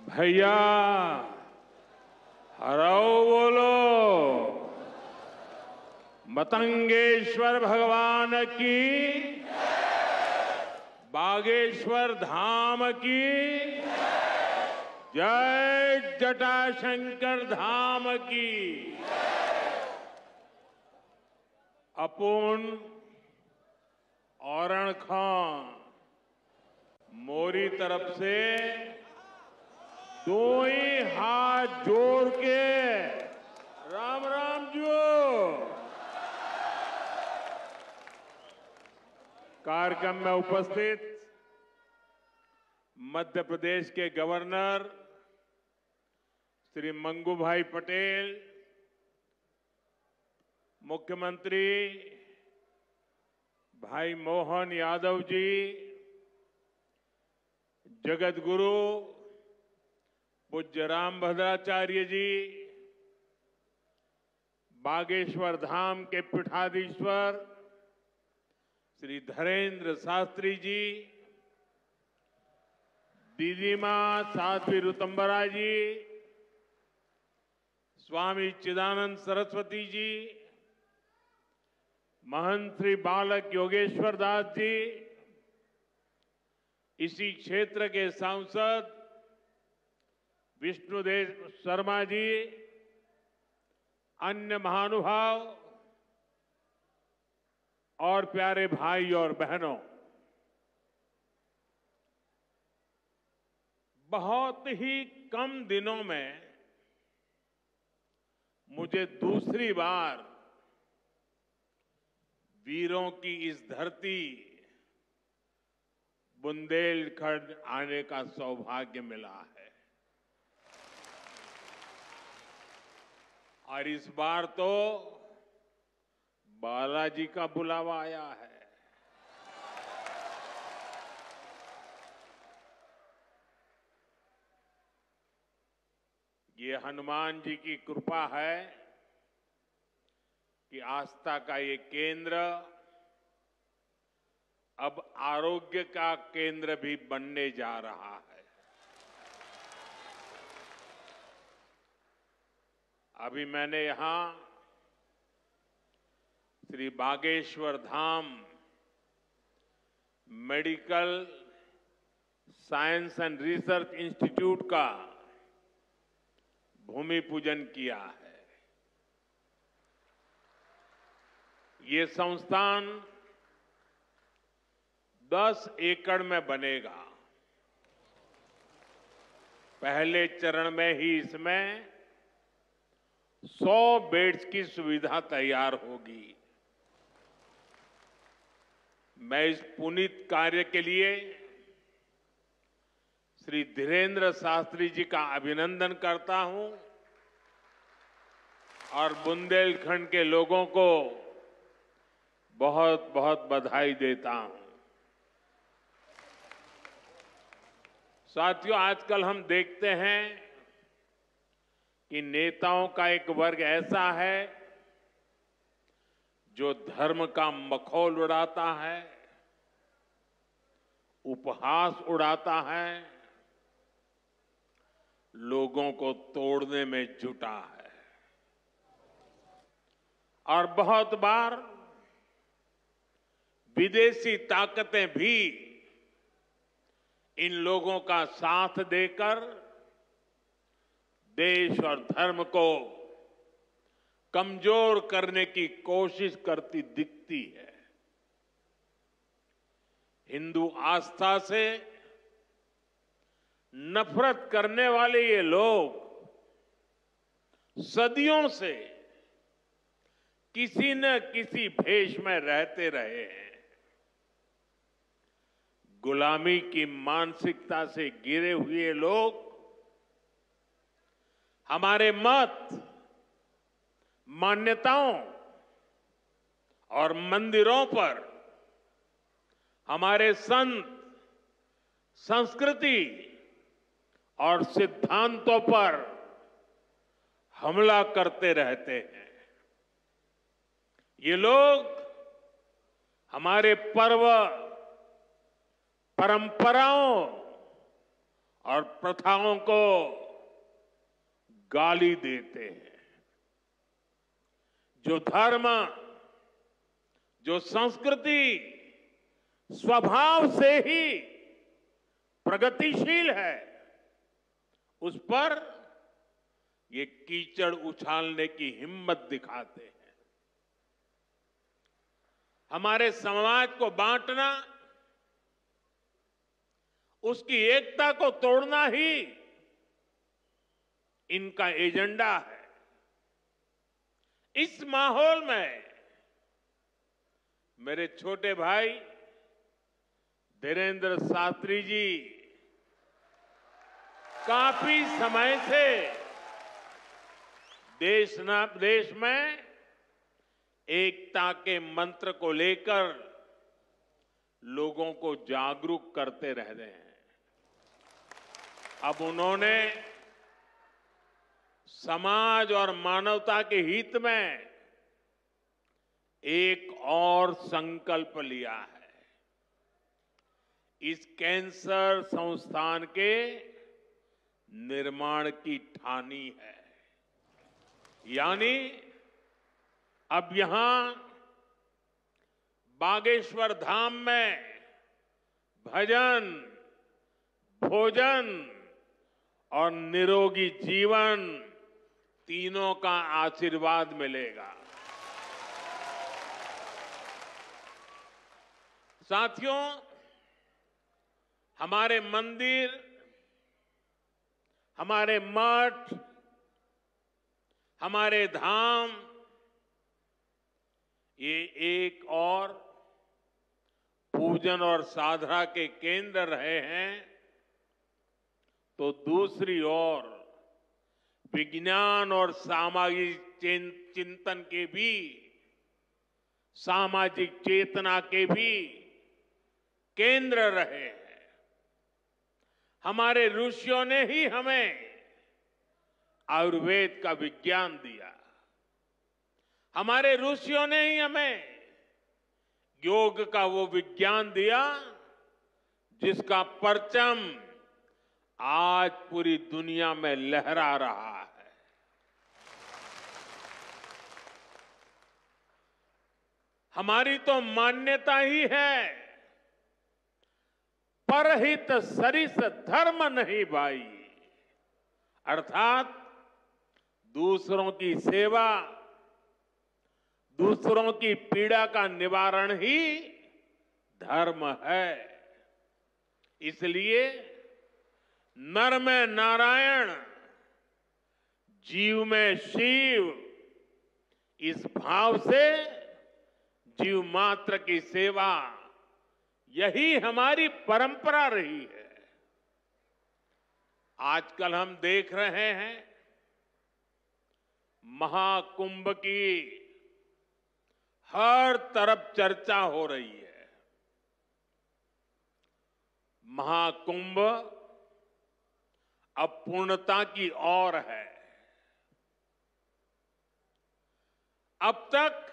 भैया हराओ बोलो। मतंगेश्वर भगवान की, बागेश्वर धाम की जय, जटाशंकर धाम की। अपुन औरण खां मोरी तरफ से दो ही हाथ जोड़ के राम राम जो। कार्यक्रम में उपस्थित मध्य प्रदेश के गवर्नर श्री मंगूभाई पटेल, मुख्यमंत्री भाई मोहन यादव जी, जगत गुरु पूज्य रामभद्राचार्य जी, बागेश्वर धाम के पीठाधीश्वर श्री धरेंद्र शास्त्री जी, दीदी मां साध्वी ऋतंबरा जी, स्वामी चिदानंद सरस्वती जी, महंत श्री बालक योगेश्वर दास जी, इसी क्षेत्र के सांसद विष्णुदेव शर्मा जी, अन्य महानुभाव और प्यारे भाई और बहनों, बहुत ही कम दिनों में मुझे दूसरी बार वीरों की इस धरती बुंदेलखंड आने का सौभाग्य मिला है। और इस बार तो बालाजी का बुलावा आया है। ये हनुमान जी की कृपा है कि आस्था का ये केंद्र अब आरोग्य का केंद्र भी बनने जा रहा है। अभी मैंने यहां Shri Bageshwar Dham medical science and research institute का भूमि पूजन किया है। ये संस्थान 10 एकड़ में बनेगा। पहले चरण में ही इसमें 100 बेड्स की सुविधा तैयार होगी। मैं इस पुनीत कार्य के लिए श्री धीरेन्द्र शास्त्री जी का अभिनंदन करता हूं और बुंदेलखंड के लोगों को बहुत बहुत बधाई देता हूं। साथियों, आजकल हम देखते हैं कि नेताओं का एक वर्ग ऐसा है जो धर्म का मखौल उड़ाता है, उपहास उड़ाता है, लोगों को तोड़ने में जुटा है। और बहुत बार विदेशी ताकतें भी इन लोगों का साथ देकर देश और धर्म को कमजोर करने की कोशिश करती दिखती है। हिंदू आस्था से नफरत करने वाले ये लोग सदियों से किसी न किसी भेष में रहते रहे हैं। गुलामी की मानसिकता से घिरे हुए लोग हमारे मत, मान्यताओं और मंदिरों पर, हमारे संत, संस्कृति और सिद्धांतों पर हमला करते रहते हैं। ये लोग हमारे पर्व, परंपराओं और प्रथाओं को गाली देते हैं। जो धर्म, जो संस्कृति स्वभाव से ही प्रगतिशील है, उस पर ये कीचड़ उछालने की हिम्मत दिखाते हैं। हमारे समाज को बांटना, उसकी एकता को तोड़ना ही इनका एजेंडा है। इस माहौल में मेरे छोटे भाई धीरेंद्र शास्त्री जी काफी समय से देश में एकता के मंत्र को लेकर लोगों को जागरूक करते रह रहे हैं। अब उन्होंने समाज और मानवता के हित में एक और संकल्प लिया है। इस कैंसर संस्थान के निर्माण की ठानी है। यानी अब यहां बागेश्वर धाम में भजन, भोजन और निरोगी जीवन तीनों का आशीर्वाद मिलेगा। साथियों, हमारे मंदिर, हमारे मठ, हमारे धाम ये एक और पूजन और साधना के केंद्र रहे हैं, तो दूसरी ओर विज्ञान और सामाजिक चिंतन के भी, सामाजिक चेतना के भी केंद्र रहे हैं। हमारे ऋषियों ने ही हमें आयुर्वेद का विज्ञान दिया। हमारे ऋषियों ने ही हमें योग का वो विज्ञान दिया जिसका परचम आज पूरी दुनिया में लहरा रहा है। हमारी तो मान्यता ही है, परहित सरिस धर्म नहीं भाई, अर्थात दूसरों की सेवा, दूसरों की पीड़ा का निवारण ही धर्म है। इसलिए नर में नारायण, जीव में शिव, इस भाव से जीव मात्र की सेवा, यही हमारी परंपरा रही है। आजकल हम देख रहे हैं महाकुंभ की हर तरफ चर्चा हो रही है। महाकुंभ अब पूर्णता की ओर है। अब तक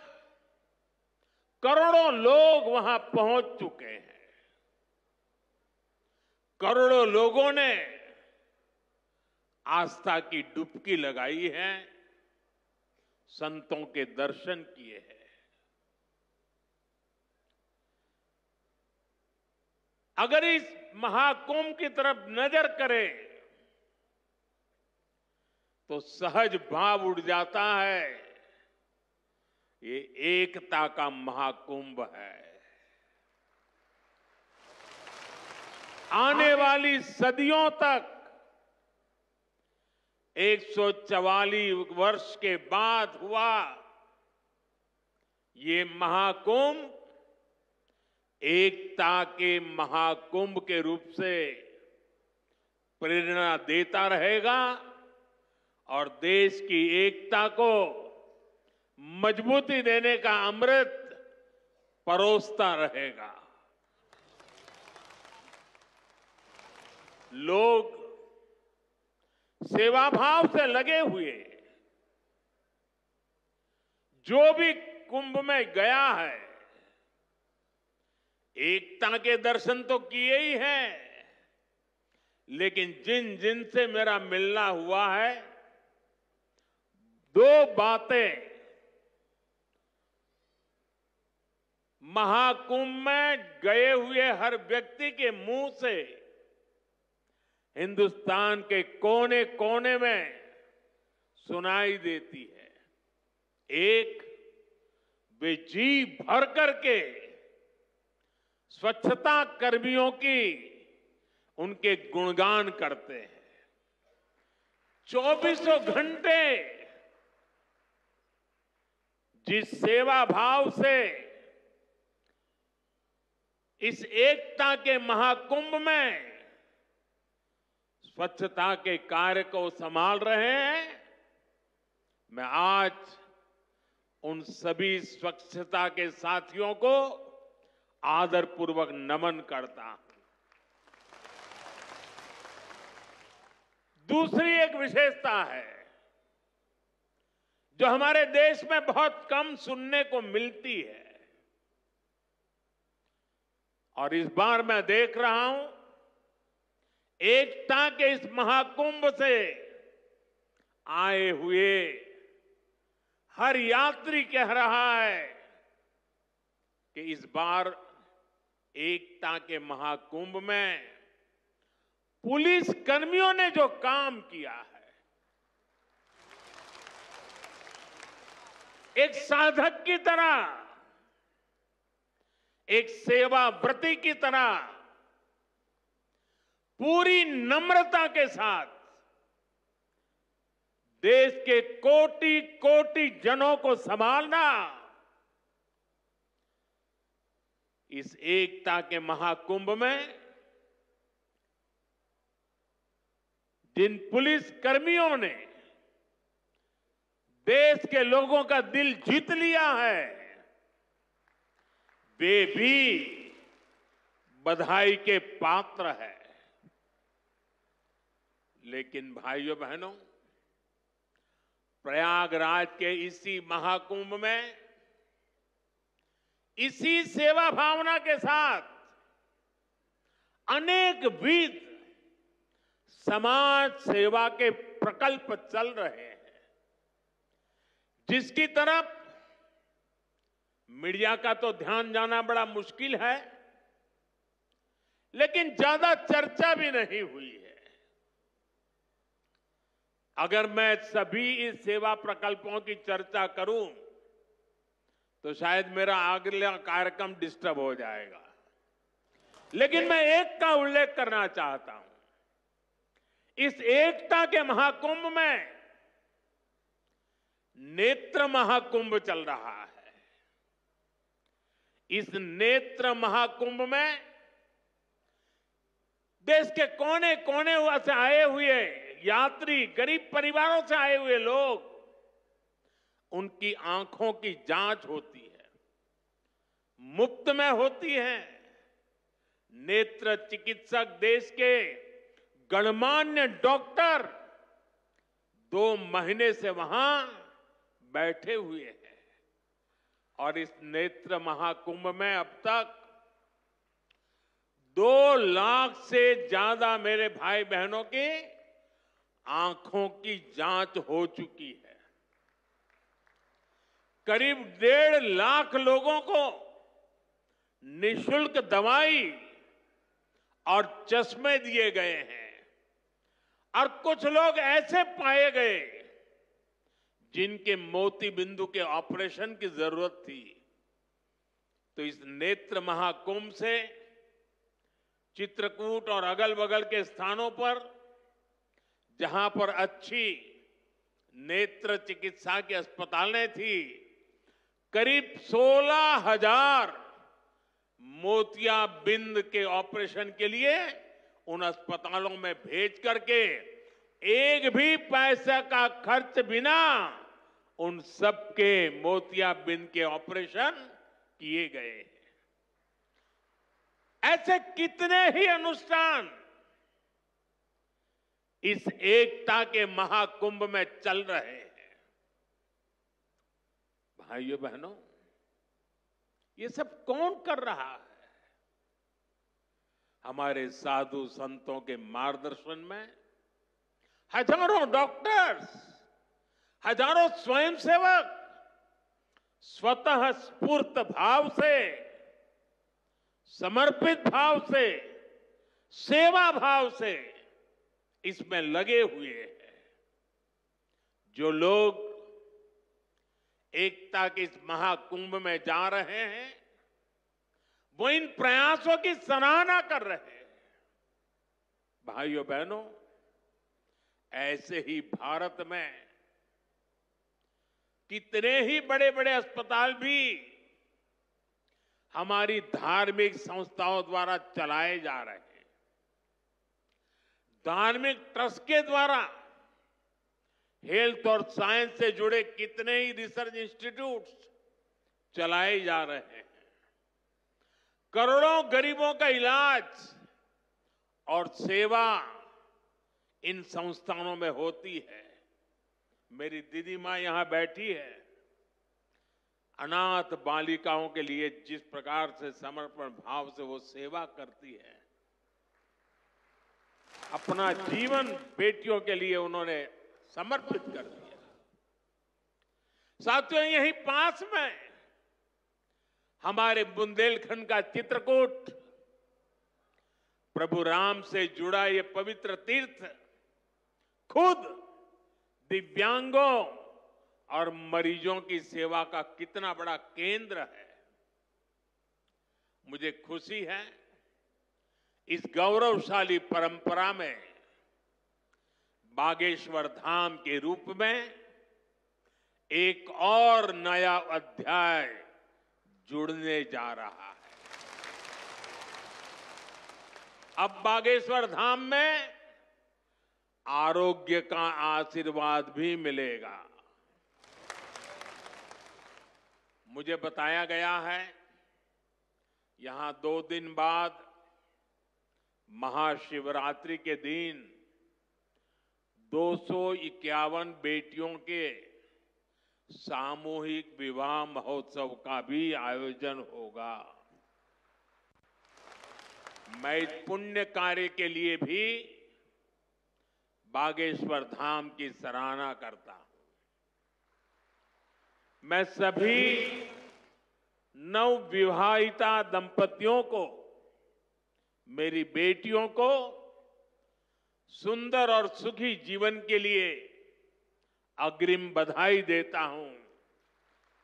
करोड़ों लोग वहां पहुंच चुके हैं। करोड़ों लोगों ने आस्था की डुबकी लगाई है, संतों के दर्शन किए हैं। अगर इस महाकुंभ की तरफ नजर करें तो सहज भाव उड़ जाता है, ये एकता का महाकुंभ है। आने वाली सदियों तक 144 वर्ष के बाद हुआ ये महाकुंभ एकता के महाकुंभ के रूप से प्रेरणा देता रहेगा और देश की एकता को मजबूती देने का अमृत परोसता रहेगा। लोग सेवाभाव से लगे हुए, जो भी कुंभ में गया है एकता के दर्शन तो किए ही हैं, लेकिन जिन जिन से मेरा मिलना हुआ है, दो बातें महाकुंभ में गए हुए हर व्यक्ति के मुंह से हिंदुस्तान के कोने कोने में सुनाई देती है। एक, वे जी भर करके स्वच्छता कर्मियों की उनके गुणगान करते हैं। 24 घंटे जिस सेवा भाव से इस एकता के महाकुंभ में स्वच्छता के कार्य को संभाल रहे हैं, मैं आज उन सभी स्वच्छता के साथियों को आदरपूर्वक नमन करता हूं। दूसरी एक विशेषता है जो हमारे देश में बहुत कम सुनने को मिलती है, और इस बार मैं देख रहा हूं एकता के इस महाकुंभ से आए हुए हर यात्री कह रहा है कि इस बार एकता के महाकुंभ में पुलिस कर्मियों ने जो काम किया है, एक साधक की तरह, एक सेवाव्रती की तरह पूरी नम्रता के साथ देश के कोटि कोटि जनों को संभालना, इस एकता के महाकुंभ में जिन पुलिस कर्मियों ने देश के लोगों का दिल जीत लिया है, वे भी बधाई के पात्र है। लेकिन भाइयों बहनों, प्रयागराज के इसी महाकुंभ में इसी सेवा भावना के साथ अनेक विध समाज सेवा के प्रकल्प चल रहे हैं, जिसकी तरफ मीडिया का तो ध्यान जाना बड़ा मुश्किल है, लेकिन ज्यादा चर्चा भी नहीं हुई है। अगर मैं सभी इस सेवा प्रकल्पों की चर्चा करूं तो शायद मेरा अगला कार्यक्रम डिस्टर्ब हो जाएगा, लेकिन मैं एक का उल्लेख करना चाहता हूं। इस एकता के महाकुंभ में नेत्र महाकुंभ चल रहा है। इस नेत्र महाकुंभ में देश के कोने कोने से आए हुए यात्री, गरीब परिवारों से आए हुए लोग, उनकी आंखों की जांच होती है, मुफ्त में होती है। नेत्र चिकित्सक, देश के गणमान्य डॉक्टर 2 महीने से वहां बैठे हुए हैं, और इस नेत्र महाकुंभ में अब तक 2 लाख से ज्यादा मेरे भाई बहनों की आंखों की जांच हो चुकी है। करीब 1.5 लाख लोगों को निःशुल्क दवाई और चश्मे दिए गए हैं, और कुछ लोग ऐसे पाए गए जिनके मोती बिंदु के ऑपरेशन की जरूरत थी। तो इस नेत्र महाकुंभ से चित्रकूट और अगल बगल के स्थानों पर जहां पर अच्छी नेत्र चिकित्सा की अस्पतालें थी, करीब 16,000 मोतियाबिंद के ऑपरेशन के लिए उन अस्पतालों में भेज करके एक भी पैसे का खर्च बिना उन सबके मोतियाबिंद के ऑपरेशन किए गए। ऐसे कितने ही अनुष्ठान इस एकता के महाकुंभ में चल रहे हैं। भाइयों बहनों, ये सब कौन कर रहा है? हमारे साधु संतों के मार्गदर्शन में हजारों डॉक्टर्स, हजारों स्वयंसेवक स्वतः स्फूर्त भाव से, समर्पित भाव से, सेवा भाव से इसमें लगे हुए हैं। जो लोग एकता के इस महाकुंभ में जा रहे हैं, वो इन प्रयासों की सराहना कर रहे हैं। भाइयों बहनों, ऐसे ही भारत में कितने ही बड़े बड़े अस्पताल भी हमारी धार्मिक संस्थाओं द्वारा चलाए जा रहे हैं। धार्मिक ट्रस्ट के द्वारा हेल्थ और साइंस से जुड़े कितने ही रिसर्च इंस्टीट्यूट्स चलाए जा रहे हैं। करोड़ों गरीबों का इलाज और सेवा इन संस्थानों में होती है। मेरी दीदी मां यहां बैठी है। अनाथ बालिकाओं के लिए जिस प्रकार से समर्पण भाव से वो सेवा करती है, अपना जीवन बेटियों के लिए उन्होंने समर्पित कर दिया। साथियों, यहीं पास में हमारे बुंदेलखंड का चित्रकूट, प्रभु राम से जुड़ा ये पवित्र तीर्थ खुद दिव्यांगों और मरीजों की सेवा का कितना बड़ा केंद्र है। मुझे खुशी है इस गौरवशाली परंपरा में बागेश्वर धाम के रूप में एक और नया अध्याय जुड़ने जा रहा है। अब बागेश्वर धाम में आरोग्य का आशीर्वाद भी मिलेगा। मुझे बताया गया है यहां 2 दिन बाद महाशिवरात्रि के दिन 251 बेटियों के सामूहिक विवाह महोत्सव का भी आयोजन होगा। मैं इस पुण्य कार्य के लिए भी बागेश्वर धाम की सराहना करता हूं। मैं सभी नवविवाहिता दंपतियों को, मेरी बेटियों को सुंदर और सुखी जीवन के लिए अग्रिम बधाई देता हूं,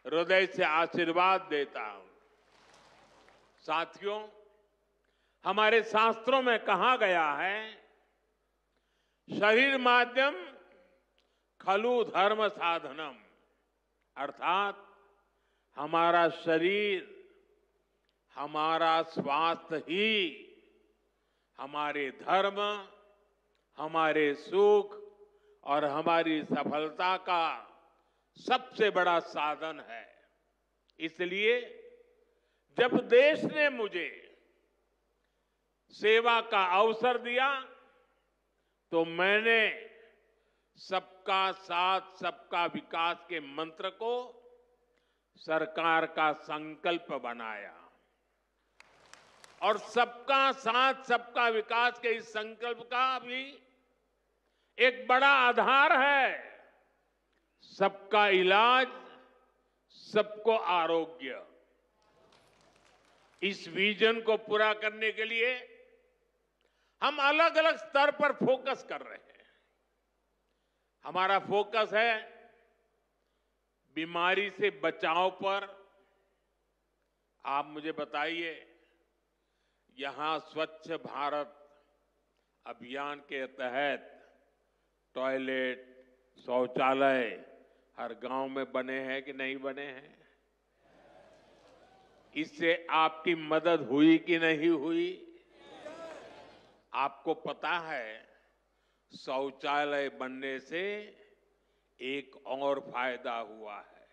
हृदय से आशीर्वाद देता हूं। साथियों, हमारे शास्त्रों में कहा गया है, शरीर माध्यम खलु धर्म साधनम, अर्थात हमारा शरीर, हमारा स्वास्थ्य ही हमारे धर्म, हमारे सुख और हमारी सफलता का सबसे बड़ा साधन है। इसलिए जब देश ने मुझे सेवा का अवसर दिया तो मैंने सबका साथ सबका विकास के मंत्र को सरकार का संकल्प बनाया। और सबका साथ सबका विकास के इस संकल्प का भी एक बड़ा आधार है सबका इलाज, सबको आरोग्य। इस विजन को पूरा करने के लिए हम अलग अलग स्तर पर फोकस कर रहे हैं। हमारा फोकस है बीमारी से बचाव पर। आप मुझे बताइए, यहां स्वच्छ भारत अभियान के तहत टॉयलेट, शौचालय हर गांव में बने हैं कि नहीं बने हैं? इससे आपकी मदद हुई कि नहीं हुई? आपको पता है, शौचालय बनने से एक और फायदा हुआ है।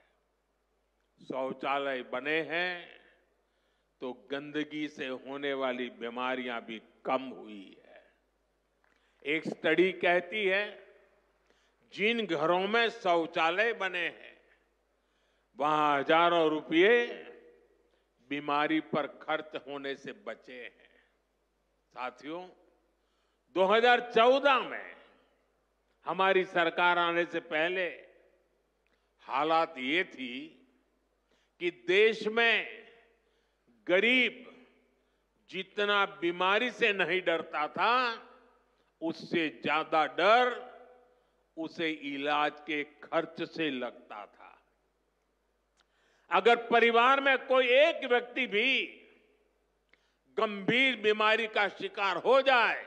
शौचालय बने हैं तो गंदगी से होने वाली बीमारियां भी कम हुई है। एक स्टडी कहती है, जिन घरों में शौचालय बने हैं वहां हजारों रुपये बीमारी पर खर्च होने से बचे हैं। साथियों, 2014 में हमारी सरकार आने से पहले हालात ये थी कि देश में गरीब जितना बीमारी से नहीं डरता था, उससे ज्यादा डर उसे इलाज के खर्च से लगता था। अगर परिवार में कोई एक व्यक्ति भी गंभीर बीमारी का शिकार हो जाए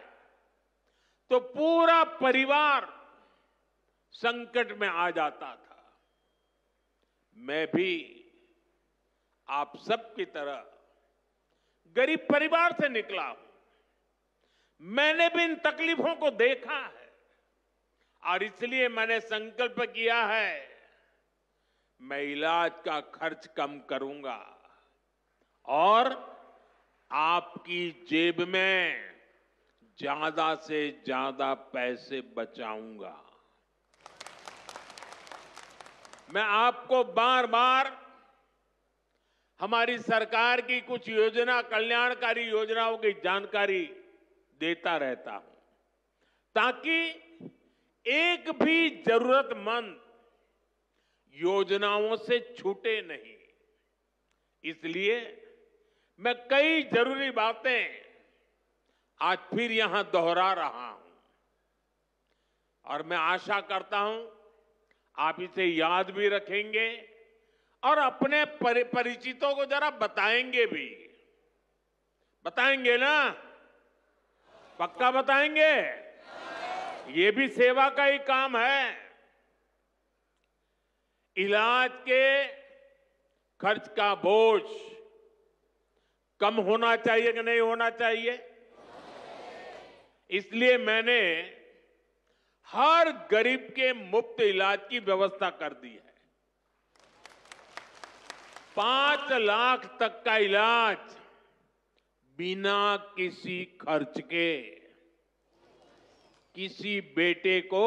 तो पूरा परिवार संकट में आ जाता था। मैं भी आप सबकी तरह गरीब परिवार से निकला हूं। मैंने भी इन तकलीफों को देखा है और इसलिए मैंने संकल्प किया है, मैं इलाज का खर्च कम करूंगा और आपकी जेब में ज्यादा से ज्यादा पैसे बचाऊंगा। मैं आपको बार बार हमारी सरकार की कुछ कल्याणकारी योजनाओं की जानकारी देता रहता हूं ताकि एक भी जरूरतमंद योजनाओं से छूटे नहीं। इसलिए मैं कई जरूरी बातें आज फिर यहां दोहरा रहा हूं और मैं आशा करता हूं आप इसे याद भी रखेंगे और अपने परिचितों को जरा बताएंगे भी। बताएंगे ना? पक्का बताएंगे? ये भी सेवा का ही काम है। इलाज के खर्च का बोझ कम होना चाहिए कि नहीं होना चाहिए? इसलिए मैंने हर गरीब के मुफ्त इलाज की व्यवस्था कर दी है। 5 लाख तक का इलाज बिना किसी खर्च के। किसी बेटे को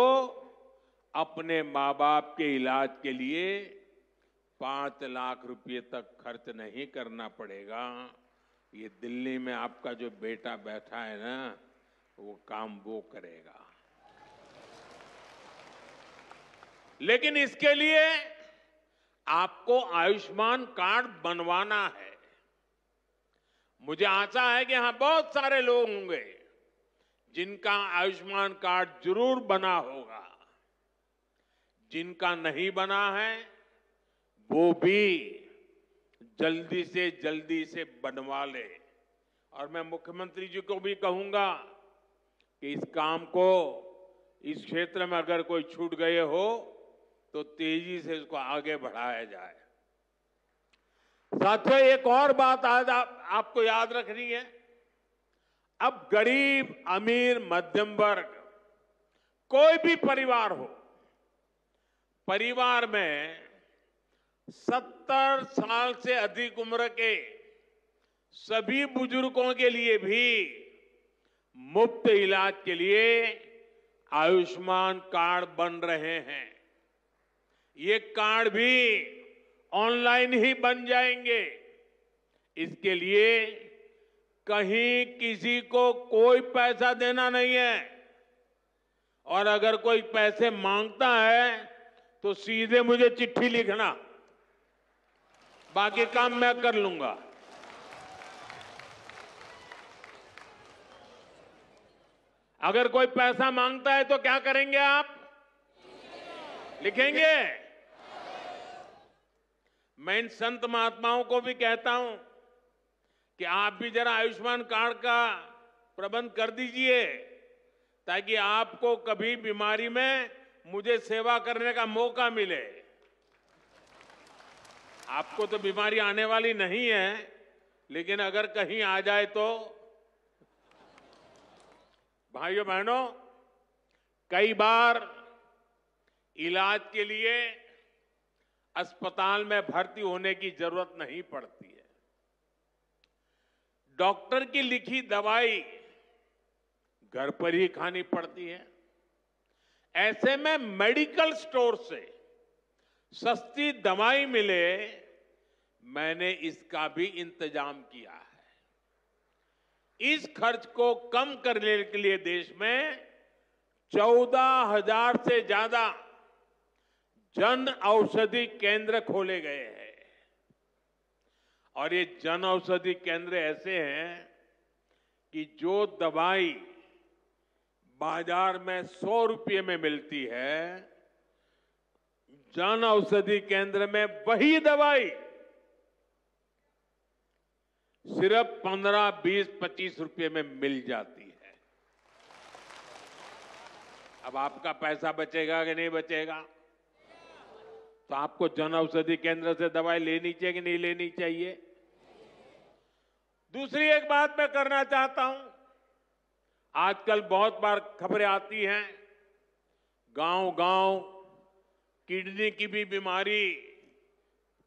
अपने मां बाप के इलाज के लिए 5 लाख रुपए तक खर्च नहीं करना पड़ेगा। ये दिल्ली में आपका जो बेटा बैठा है ना, वो काम वो करेगा। लेकिन इसके लिए आपको आयुष्मान कार्ड बनवाना है। मुझे आशा है कि यहां बहुत सारे लोग होंगे जिनका आयुष्मान कार्ड जरूर बना होगा। जिनका नहीं बना है वो भी जल्दी से बनवा ले। और मैं मुख्यमंत्री जी को भी कहूंगा कि इस काम को, इस क्षेत्र में अगर कोई छूट गए हो तो तेजी से इसको आगे बढ़ाया जाए। साथियों, एक और बात आज आपको याद रखनी है। अब गरीब, अमीर, मध्यम वर्ग, कोई भी परिवार हो, परिवार में 70 साल से अधिक उम्र के सभी बुजुर्गों के लिए भी मुफ्त इलाज के लिए आयुष्मान कार्ड बन रहे हैं। ये कार्ड भी ऑनलाइन ही बन जाएंगे। इसके लिए कहीं किसी को कोई पैसा देना नहीं है और अगर कोई पैसे मांगता है तो सीधे मुझे चिट्ठी लिखना, बाकी काम मैं कर लूंगा। अगर कोई पैसा मांगता है तो क्या करेंगे आप? लिखेंगे? मैं इन संत महात्माओं को भी कहता हूं कि आप भी जरा आयुष्मान कार्ड का प्रबंध कर दीजिए ताकि आपको कभी बीमारी में मुझे सेवा करने का मौका मिले। आपको तो बीमारी आने वाली नहीं है, लेकिन अगर कहीं आ जाए तो। भाइयों बहनों, कई बार इलाज के लिए अस्पताल में भर्ती होने की जरूरत नहीं पड़ती है। डॉक्टर की लिखी दवाई घर पर ही खानी पड़ती है। ऐसे में मेडिकल स्टोर से सस्ती दवाई मिले, मैंने इसका भी इंतजाम किया है। इस खर्च को कम करने के लिए देश में 14,000 से ज्यादा जन औषधि केंद्र खोले गए हैं। और ये जन औषधि केंद्र ऐसे हैं कि जो दवाई बाजार में 100 रुपये में मिलती है, जन औषधि केंद्र में वही दवाई सिर्फ 15, 20, 25 रुपये में मिल जाती है। अब आपका पैसा बचेगा कि नहीं बचेगा? तो आपको जन औषधि केंद्र से दवाई लेनी चाहिए कि नहीं लेनी चाहिए? दूसरी एक बात मैं करना चाहता हूं। आजकल बहुत बार खबरें आती हैं, गांव-गांव किडनी की भी बीमारी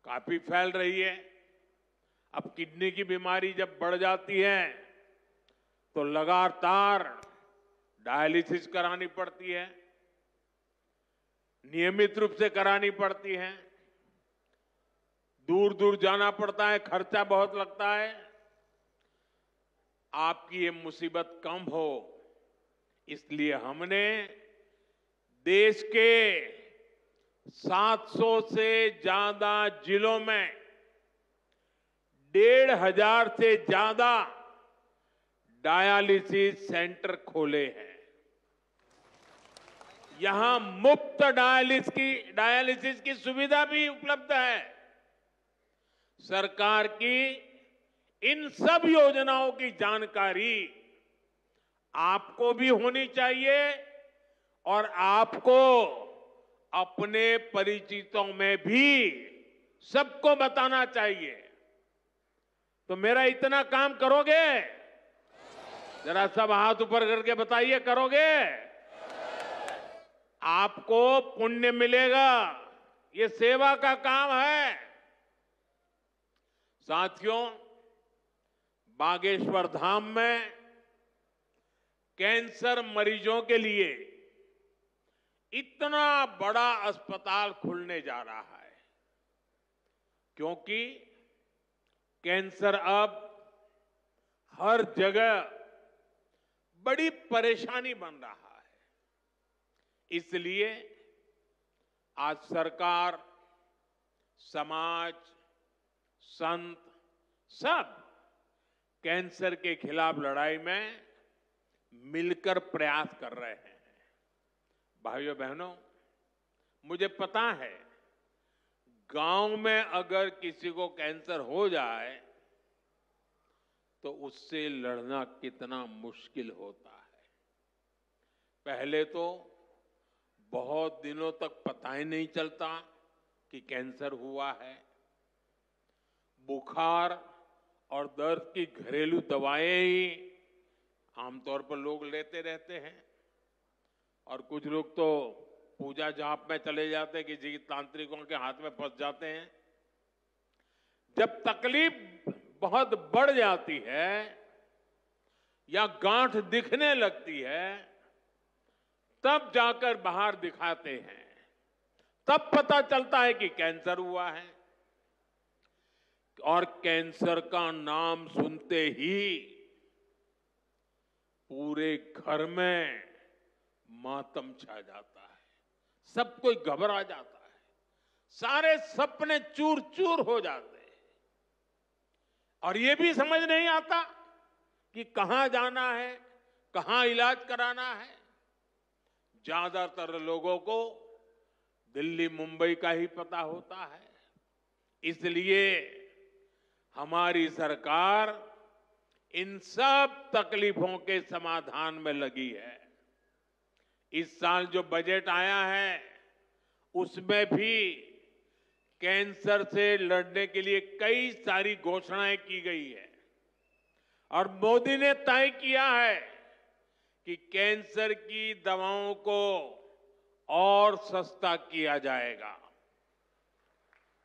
काफी फैल रही है। अब किडनी की बीमारी जब बढ़ जाती है तो लगातार डायलिसिस करानी पड़ती है, नियमित रूप से करानी पड़ती है, दूर दूर जाना पड़ता है, खर्चा बहुत लगता है। आपकी ये मुसीबत कम हो, इसलिए हमने देश के 700 से ज्यादा जिलों में 1,500 से ज्यादा डायलिसिस सेंटर खोले हैं। यहां मुफ्त डायलिसिस की सुविधा भी उपलब्ध है। सरकार की इन सब योजनाओं की जानकारी आपको भी होनी चाहिए और आपको अपने परिचितों में भी सबको बताना चाहिए। तो मेरा इतना काम करोगे? जरा सब हाथ ऊपर करके बताइए, करोगे? आपको पुण्य मिलेगा। ये सेवा का काम है। साथियों, बागेश्वर धाम में कैंसर मरीजों के लिए इतना बड़ा अस्पताल खुलने जा रहा है, क्योंकि कैंसर अब हर जगह बड़ी परेशानी बन रहा है। इसलिए आज सरकार, समाज, संत सब कैंसर के खिलाफ लड़ाई में मिलकर प्रयास कर रहे हैं। भाइयों बहनों, मुझे पता है गांव में अगर किसी को कैंसर हो जाए तो उससे लड़ना कितना मुश्किल होता है। पहले तो बहुत दिनों तक पता ही नहीं चलता कि कैंसर हुआ है। बुखार और दर्द की घरेलू दवाएं ही आमतौर पर लोग लेते रहते हैं, और कुछ लोग तो पूजा जाप में चले जाते हैं, किसी तांत्रिकों के हाथ में फंस जाते हैं। जब तकलीफ बहुत बढ़ जाती है या गांठ दिखने लगती है, तब जाकर बाहर दिखाते हैं, तब पता चलता है कि कैंसर हुआ है। और कैंसर का नाम सुनते ही पूरे घर में मातम छा जाता है, सब कोई घबरा जाता है, सारे सपने चूर चूर हो जाते हैं, और ये भी समझ नहीं आता कि कहां जाना है, कहां इलाज कराना है। ज्यादातर लोगों को दिल्ली, मुंबई का ही पता होता है। इसलिए हमारी सरकार इन सब तकलीफों के समाधान में लगी है। इस साल जो बजट आया है उसमें भी कैंसर से लड़ने के लिए कई सारी घोषणाएं की गई है, और मोदी ने तय किया है कि कैंसर की दवाओं को और सस्ता किया जाएगा।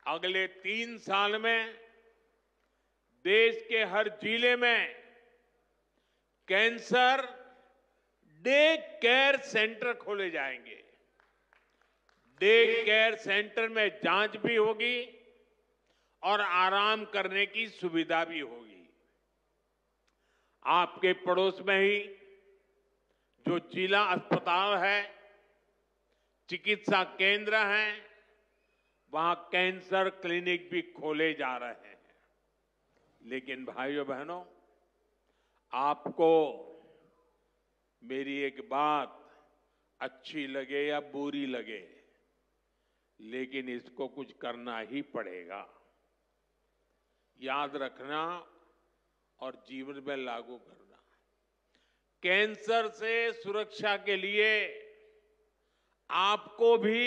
अगले 3 साल में देश के हर जिले में कैंसर डे केयर सेंटर खोले जाएंगे। डे केयर सेंटर में जांच भी होगी और आराम करने की सुविधा भी होगी। आपके पड़ोस में ही जो जिला अस्पताल है, चिकित्सा केंद्र हैं, वहां कैंसर क्लिनिक भी खोले जा रहे हैं। लेकिन भाइयों बहनों, आपको मेरी एक बात अच्छी लगे या बुरी लगे, लेकिन इसको कुछ करना ही पड़ेगा। याद रखना और जीवन में लागू करना। कैंसर से सुरक्षा के लिए आपको भी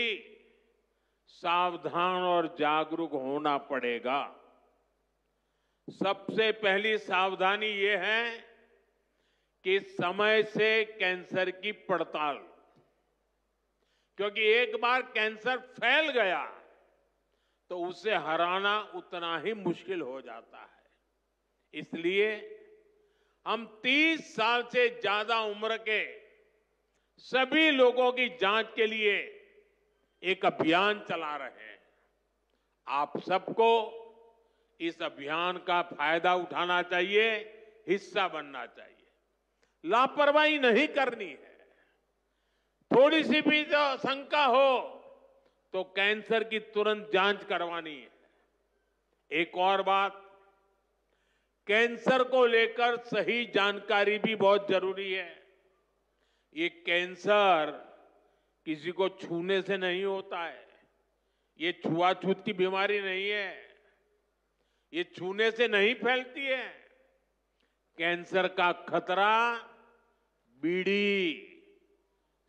सावधान और जागरूक होना पड़ेगा। सबसे पहली सावधानी ये है कि समय से कैंसर की पड़ताल, क्योंकि एक बार कैंसर फैल गया तो उसे हराना उतना ही मुश्किल हो जाता है। इसलिए हम 30 साल से ज्यादा उम्र के सभी लोगों की जांच के लिए एक अभियान चला रहे हैं। आप सबको इस अभियान का फायदा उठाना चाहिए, हिस्सा बनना चाहिए। लापरवाही नहीं करनी है। थोड़ी सी भी जो शंका हो तो कैंसर की तुरंत जांच करवानी है। एक और बात, कैंसर को लेकर सही जानकारी भी बहुत जरूरी है। ये कैंसर किसी को छूने से नहीं होता है। ये छुआछूत की बीमारी नहीं है। ये छूने से नहीं फैलती है। कैंसर का खतरा बीड़ी,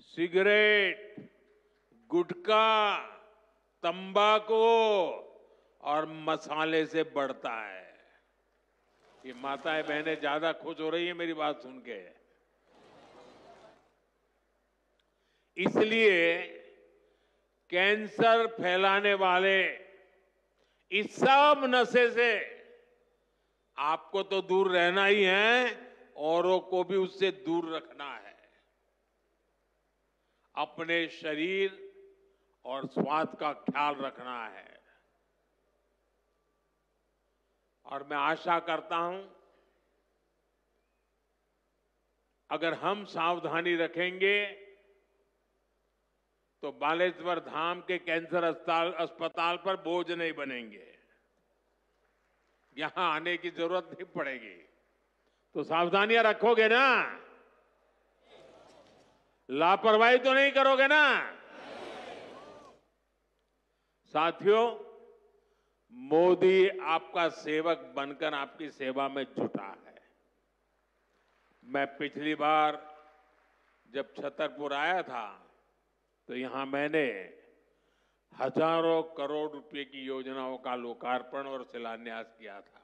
सिगरेट, गुटखा, तंबाकू और मसाले से बढ़ता है। ये माताएं बहनें ज्यादा खुश हो रही है मेरी बात सुन के। इसलिए कैंसर फैलाने वाले इस सब नशे से आपको तो दूर रहना ही है, औरों को भी उससे दूर रखना है। अपने शरीर और स्वास्थ्य का ख्याल रखना है। और मैं आशा करता हूं, अगर हम सावधानी रखेंगे तो बालेश्वर धाम के कैंसर अस्पताल पर बोझ नहीं बनेंगे। यहां आने की जरूरत नहीं पड़ेगी। तो सावधानियां रखोगे ना? लापरवाही तो नहीं करोगे ना? साथियों, मोदी आपका सेवक बनकर आपकी सेवा में जुटा है। मैं पिछली बार जब छतरपुर आया था तो यहां मैंने हजारों करोड़ रुपए की योजनाओं का लोकार्पण और शिलान्यास किया था।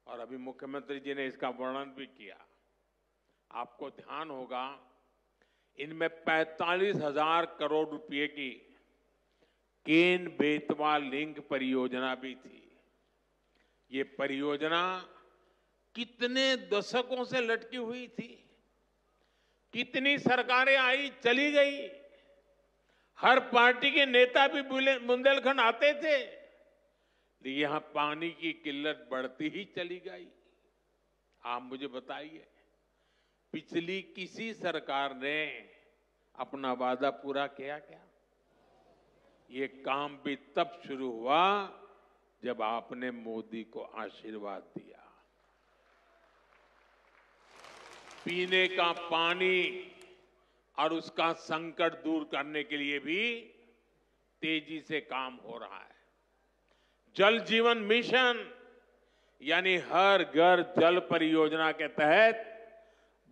और अभी मुख्यमंत्री जी ने इसका वर्णन भी किया। आपको ध्यान होगा, इनमें 45,000 करोड़ रुपए की केन बेतवा लिंक परियोजना भी थी। ये परियोजना कितने दशकों से लटकी हुई थी। कितनी सरकारें आई चली गई। हर पार्टी के नेता भी बुंदेलखंड आते थे, लेकिन यहां पानी की किल्लत बढ़ती ही चली गई। आप मुझे बताइए, पिछली किसी सरकार ने अपना वादा पूरा किया क्या? ये काम भी तब शुरू हुआ जब आपने मोदी को आशीर्वाद दिया। पीने का पानी और उसका संकट दूर करने के लिए भी तेजी से काम हो रहा है। जल जीवन मिशन यानी हर घर जल परियोजना के तहत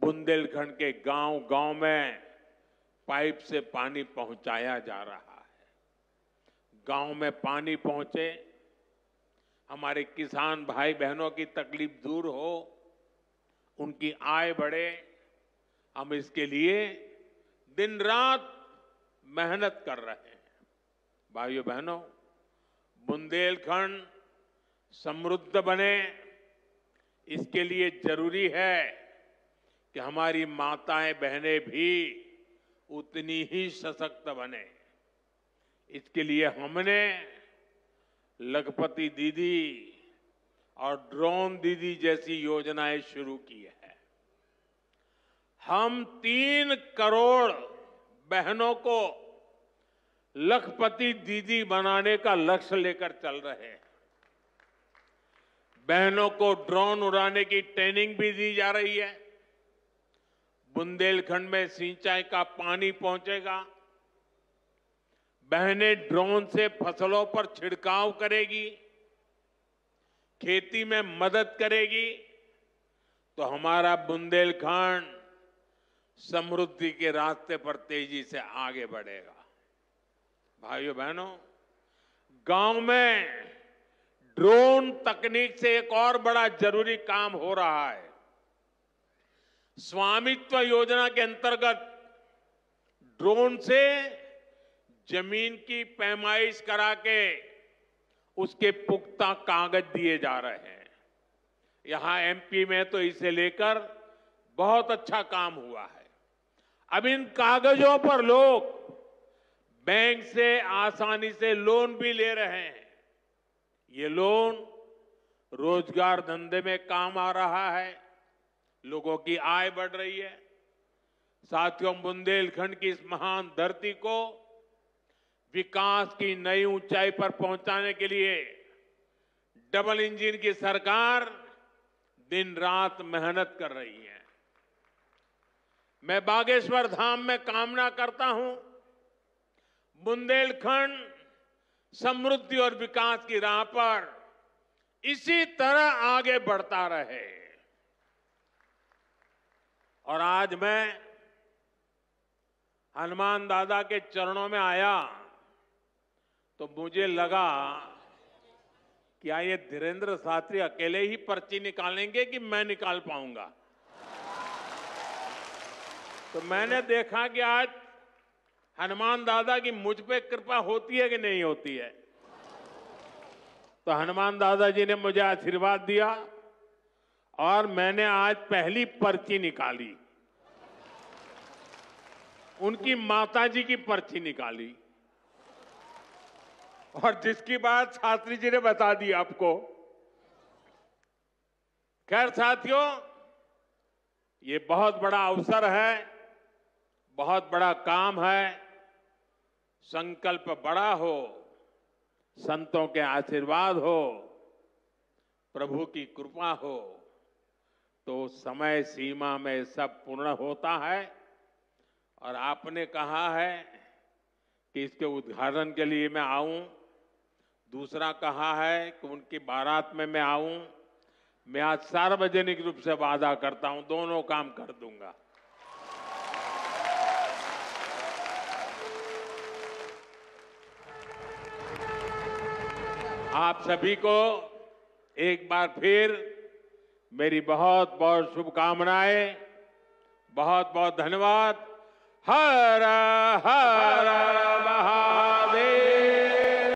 बुंदेलखंड के गांव-गांव में पाइप से पानी पहुंचाया जा रहा है। गांव में पानी पहुंचे, हमारे किसान भाई बहनों की तकलीफ दूर हो, उनकी आय बढ़े। हम इसके लिए दिन रात मेहनत कर रहे हैं। भाइयों बहनों, बुंदेलखंड समृद्ध बने, इसके लिए जरूरी है कि हमारी माताएं बहनें भी उतनी ही सशक्त बने। इसके लिए हमने लखपति दीदी, और ड्रोन दीदी जैसी योजनाएं शुरू की है। हम 3 करोड़ बहनों को लखपति दीदी बनाने का लक्ष्य लेकर चल रहे हैं। बहनों को ड्रोन उड़ाने की ट्रेनिंग भी दी जा रही है। बुंदेलखंड में सिंचाई का पानी पहुंचेगा। बहनें ड्रोन से फसलों पर छिड़काव करेगी, खेती में मदद करेगी, तो हमारा बुंदेलखंड समृद्धि के रास्ते पर तेजी से आगे बढ़ेगा। भाइयों बहनों, गांव में ड्रोन तकनीक से एक और बड़ा जरूरी काम हो रहा है। स्वामित्व योजना के अंतर्गत ड्रोन से जमीन की पैमाइश करा के उसके पुख्ता कागज दिए जा रहे हैं। यहां एमपी में तो इसे लेकर बहुत अच्छा काम हुआ है। अब इन कागजों पर लोग बैंक से आसानी से लोन भी ले रहे हैं। ये लोन रोजगार धंधे में काम आ रहा है, लोगों की आय बढ़ रही है। साथियों, बुंदेलखंड की इस महान धरती को विकास की नई ऊंचाई पर पहुंचाने के लिए डबल इंजन की सरकार दिन रात मेहनत कर रही है। मैं बागेश्वर धाम में कामना करता हूं, बुंदेलखंड समृद्धि और विकास की राह पर इसी तरह आगे बढ़ता रहे। और आज मैं हनुमान दादा के चरणों में आया तो मुझे लगा कि ये धीरेंद्र शास्त्री अकेले ही पर्ची निकालेंगे कि मैं निकाल पाऊंगा। तो मैंने देखा कि आज हनुमान दादा की मुझ पे कृपा होती है कि नहीं होती है। तो हनुमान दादा जी ने मुझे आशीर्वाद दिया और मैंने आज पहली पर्ची निकाली, उनकी माताजी की पर्ची निकाली, और जिसकी बात शास्त्री जी ने बता दी आपको। खैर साथियों, ये बहुत बड़ा अवसर है, बहुत बड़ा काम है। संकल्प बड़ा हो, संतों के आशीर्वाद हो, प्रभु की कृपा हो, तो समय सीमा में सब पूर्ण होता है। और आपने कहा है कि इसके उद्घाटन के लिए मैं आऊं, दूसरा कहा है कि उनकी बारात में मैं आऊं। मैं आज सार्वजनिक रूप से वादा करता हूं, दोनों काम कर दूंगा। आप सभी को एक बार फिर मेरी बहुत बहुत शुभकामनाएं, बहुत बहुत धन्यवाद। हर हर महादेव।